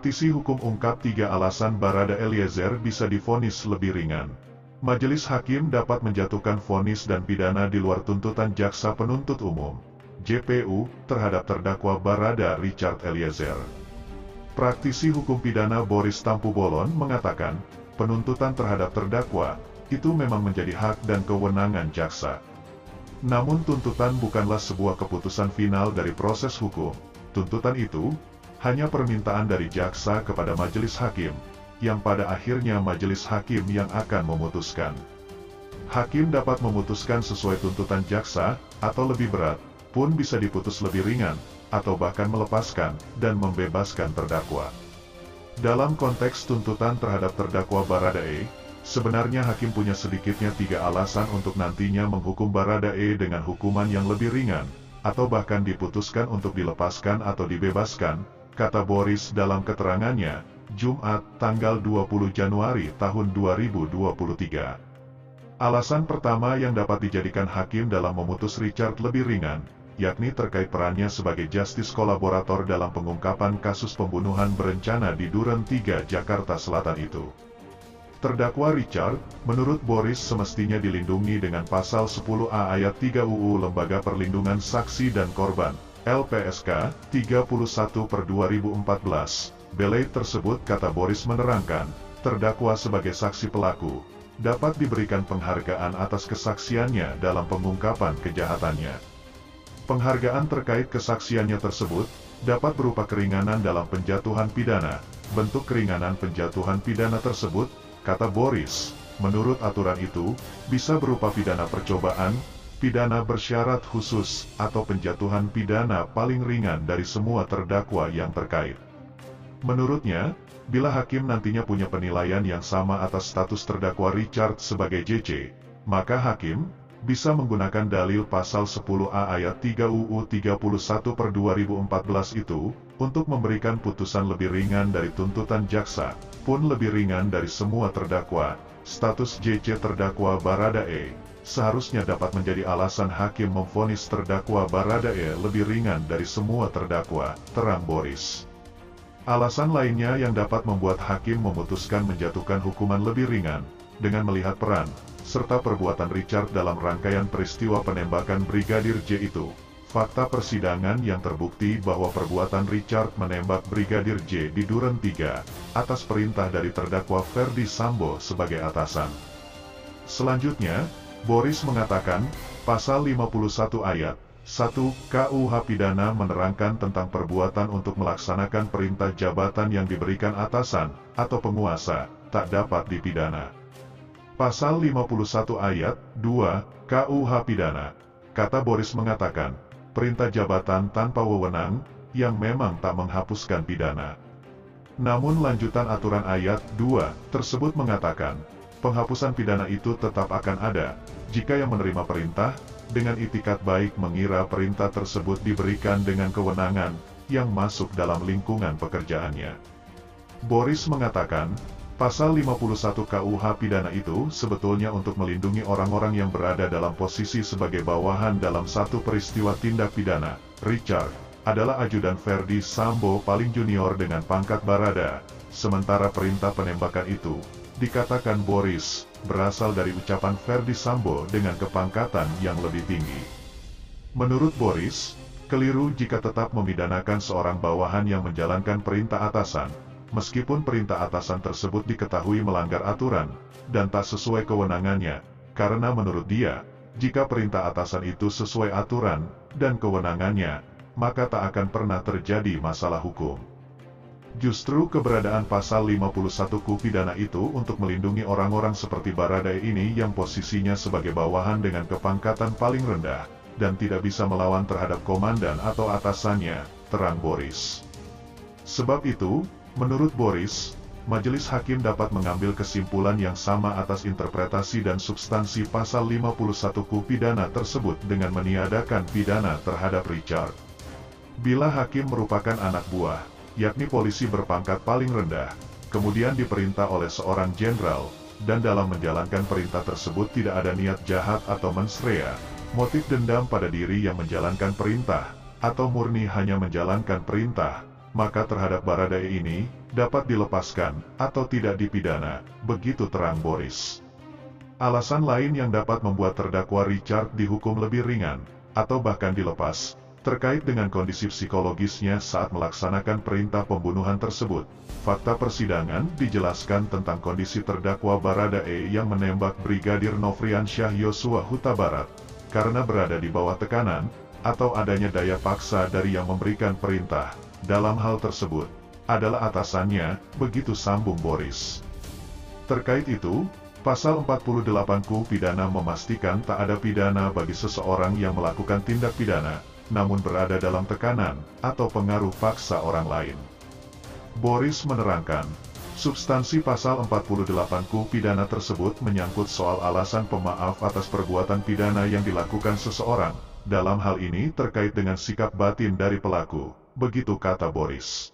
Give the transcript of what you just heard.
Praktisi hukum ungkap 3 alasan Barada Eliezer bisa divonis lebih ringan. Majelis Hakim dapat menjatuhkan vonis dan pidana di luar tuntutan Jaksa Penuntut Umum, JPU, terhadap terdakwa Barada Richard Eliezer. Praktisi hukum pidana Boris Tampubolon mengatakan, penuntutan terhadap terdakwa itu memang menjadi hak dan kewenangan jaksa. Namun tuntutan bukanlah sebuah keputusan final dari proses hukum. Tuntutan itu hanya permintaan dari jaksa kepada majelis hakim, yang pada akhirnya majelis hakim yang akan memutuskan. Hakim dapat memutuskan sesuai tuntutan jaksa, atau lebih berat, pun bisa diputus lebih ringan, atau bahkan melepaskan dan membebaskan terdakwa. Dalam konteks tuntutan terhadap terdakwa Baradae, sebenarnya hakim punya sedikitnya 3 alasan untuk nantinya menghukum Baradae dengan hukuman yang lebih ringan, atau bahkan diputuskan untuk dilepaskan atau dibebaskan, kata Boris dalam keterangannya, Jumat, tanggal 20 Januari tahun 2023. Alasan pertama yang dapat dijadikan hakim dalam memutus Richard lebih ringan, yakni terkait perannya sebagai justice kolaborator dalam pengungkapan kasus pembunuhan berencana di Duren 3, Jakarta Selatan itu. Terdakwa Richard, menurut Boris semestinya dilindungi dengan pasal 10A ayat 3 UU Lembaga Perlindungan Saksi dan Korban, LPSK 31/2014. Belai tersebut, kata Boris, menerangkan, terdakwa sebagai saksi pelaku dapat diberikan penghargaan atas kesaksiannya dalam pengungkapan kejahatannya. Penghargaan terkait kesaksiannya tersebut dapat berupa keringanan dalam penjatuhan pidana. Bentuk keringanan penjatuhan pidana tersebut, kata Boris, menurut aturan itu, bisa berupa pidana percobaan, pidana bersyarat khusus, atau penjatuhan pidana paling ringan dari semua terdakwa yang terkait. Menurutnya, bila hakim nantinya punya penilaian yang sama atas status terdakwa Richard sebagai JC, maka hakim bisa menggunakan dalil pasal 10A ayat 3 UU 31/2014 itu, untuk memberikan putusan lebih ringan dari tuntutan jaksa, pun lebih ringan dari semua terdakwa. Status JC terdakwa Baradae seharusnya dapat menjadi alasan hakim memvonis terdakwa Baradae lebih ringan dari semua terdakwa, terang Boris. Alasan lainnya yang dapat membuat hakim memutuskan menjatuhkan hukuman lebih ringan, dengan melihat peran serta perbuatan Richard dalam rangkaian peristiwa penembakan Brigadir J itu. Fakta persidangan yang terbukti bahwa perbuatan Richard menembak Brigadir J di Duren 3, atas perintah dari terdakwa Ferdi Sambo sebagai atasan. Selanjutnya, Boris mengatakan, pasal 51 ayat 1 KUH Pidana menerangkan tentang perbuatan untuk melaksanakan perintah jabatan yang diberikan atasan, atau penguasa, tak dapat dipidana. Pasal 51 ayat 2 KUH Pidana, kata Boris mengatakan, perintah jabatan tanpa wewenang, yang memang tak menghapuskan pidana. Namun lanjutan aturan ayat 2 tersebut mengatakan, penghapusan pidana itu tetap akan ada, jika yang menerima perintah, dengan itikat baik mengira perintah tersebut diberikan dengan kewenangan, yang masuk dalam lingkungan pekerjaannya. Boris mengatakan, pasal 51 KUH Pidana itu sebetulnya untuk melindungi orang-orang yang berada dalam posisi sebagai bawahan dalam satu peristiwa tindak pidana. Richard adalah ajudan Ferdi Sambo paling junior dengan pangkat Barada, sementara perintah penembakan itu, dikatakan Boris, berasal dari ucapan Ferdi Sambo dengan kepangkatan yang lebih tinggi. Menurut Boris, keliru jika tetap memidanakan seorang bawahan yang menjalankan perintah atasan, meskipun perintah atasan tersebut diketahui melanggar aturan, dan tak sesuai kewenangannya, karena menurut dia, jika perintah atasan itu sesuai aturan, dan kewenangannya, maka tak akan pernah terjadi masalah hukum. Justru keberadaan pasal 51 KUH Pidana itu untuk melindungi orang-orang seperti Baradae ini yang posisinya sebagai bawahan dengan kepangkatan paling rendah, dan tidak bisa melawan terhadap komandan atau atasannya, terang Boris. Sebab itu, menurut Boris, majelis hakim dapat mengambil kesimpulan yang sama atas interpretasi dan substansi pasal 51 KUH Pidana tersebut dengan meniadakan pidana terhadap Richard. Bila hakim merupakan anak buah, yakni polisi berpangkat paling rendah, kemudian diperintah oleh seorang jenderal, dan dalam menjalankan perintah tersebut tidak ada niat jahat atau mensrea, motif dendam pada diri yang menjalankan perintah, atau murni hanya menjalankan perintah, maka terhadap Baradae ini dapat dilepaskan atau tidak dipidana, begitu terang Boris. Alasan lain yang dapat membuat terdakwa Richard dihukum lebih ringan, atau bahkan dilepas, terkait dengan kondisi psikologisnya saat melaksanakan perintah pembunuhan tersebut. Fakta persidangan dijelaskan tentang kondisi terdakwa Baradae yang menembak Brigadir Nofriansyah Yosua Huta Barat, karena berada di bawah tekanan, atau adanya daya paksa dari yang memberikan perintah. Dalam hal tersebut, adalah atasannya, begitu sambung Boris. Terkait itu, Pasal 48 KUH Pidana memastikan tak ada pidana bagi seseorang yang melakukan tindak pidana, namun berada dalam tekanan, atau pengaruh paksa orang lain. Boris menerangkan, substansi pasal 48 KUH Pidana tersebut menyangkut soal alasan pemaaf atas perbuatan pidana yang dilakukan seseorang, dalam hal ini terkait dengan sikap batin dari pelaku, begitu kata Boris.